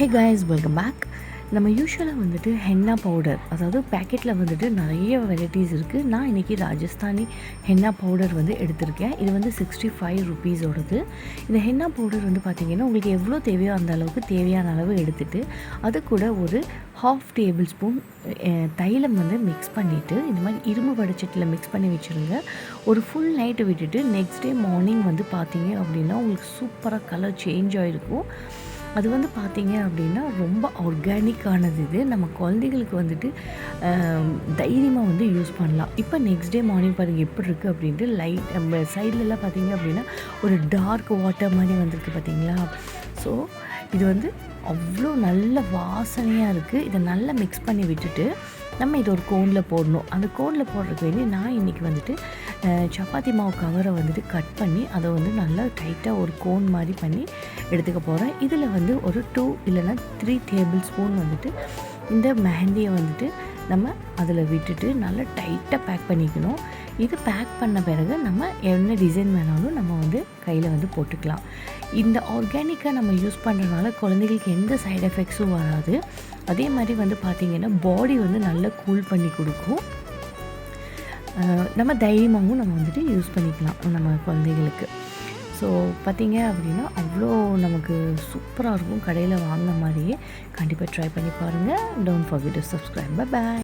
Hey guys, welcome back. நம்ம யூஸ்வலாக வந்துட்டு ஹென்னா பவுடர், அதாவது பேக்கெட்டில் வந்துட்டு நிறைய வெரைட்டிஸ் இருக்குது. நான் இன்றைக்கி ராஜஸ்தானி ஹென்னா பவுடர் வந்து எடுத்திருக்கேன். இது வந்து 65 ருபீஸோடது. இந்த ஹென்னா பவுடர் வந்து பார்த்திங்கன்னா உங்களுக்கு எவ்வளோ தேவையோ அந்த அளவுக்கு தேவையான அளவு எடுத்துகிட்டு அது கூட ஒரு 1/2 டேபிள் ஸ்பூன் தைலம் வந்து மிக்ஸ் பண்ணிவிட்டு இந்த மாதிரி இரும்பு வடச்சட்டியில் மிக்ஸ் பண்ணி வச்சுருங்க. ஒரு ஃபுல் நைட்டு விட்டுட்டு நெக்ஸ்ட் டே மார்னிங் வந்து பார்த்திங்க அப்படின்னா உங்களுக்கு சூப்பராக கலர் சேஞ்ச் ஆகிருக்கும். அது வந்து பார்த்திங்க அப்படின்னா ரொம்ப ஆர்கானிக்கானது. இது நம்ம குழந்தைகளுக்கு வந்துட்டு தைரியமாக வந்து யூஸ் பண்ணலாம். இப்போ நெக்ஸ்ட் டே மார்னிங் பாருங்கள் எப்படி இருக்குது அப்படின்ட்டு லைட் நம்ம சைட்லலாம் பார்த்திங்க அப்படின்னா ஒரு டார்க் வாட்டர் மாதிரி வந்திருக்கு பார்த்திங்களா. ஸோ இது வந்து அவ்வளோ நல்ல வாசனையாக இருக்குது. இதை நல்லா மிக்ஸ் பண்ணி விட்டுட்டு நம்ம இதை ஒரு கோனில் போடணும். அந்த கோனில் போடுறதுக்கு வேண்டி நான் இன்றைக்கி வந்துட்டு சப்பாத்தி மாவு கவரை வந்துட்டு கட் பண்ணி அதை வந்து நல்லா டைட்டாக ஒரு கோன் மாதிரி பண்ணி எடுத்துக்க போகிறேன். இதில் வந்து ஒரு 2 இல்லைனா 3 டேபிள் ஸ்பூன் வந்துட்டு இந்த மெஹந்தியை வந்துட்டு நம்ம அதில் விட்டுட்டு நல்லா டைட்டாக பேக் பண்ணிக்கணும். இது பேக் பண்ண பிறகு நம்ம என்ன டிசைன் வேணாலும் நம்ம வந்து கையில் வந்து போட்டுக்கலாம். இந்த ஆர்கானிக்காக நம்ம யூஸ் பண்ணுறதுனால குழந்தைகளுக்கு எந்த சைடு எஃபெக்ட்ஸும் வராது. அதே மாதிரி வந்து பார்த்திங்கன்னா பாடி வந்து நல்லா கூல் பண்ணி கொடுக்கும். நம்ம தைரியமாகவும் நம்ம வந்துட்டு யூஸ் பண்ணிக்கலாம் நம்ம குழந்தைகளுக்கு. ஸோ பார்த்திங்க அப்படின்னா அவ்வளோ நமக்கு சூப்பராக இருக்கும். கடையில் வாங்கின மாதிரியே கண்டிப்பாக ட்ரை பண்ணி பாருங்கள். Don't forget to subscribe. By.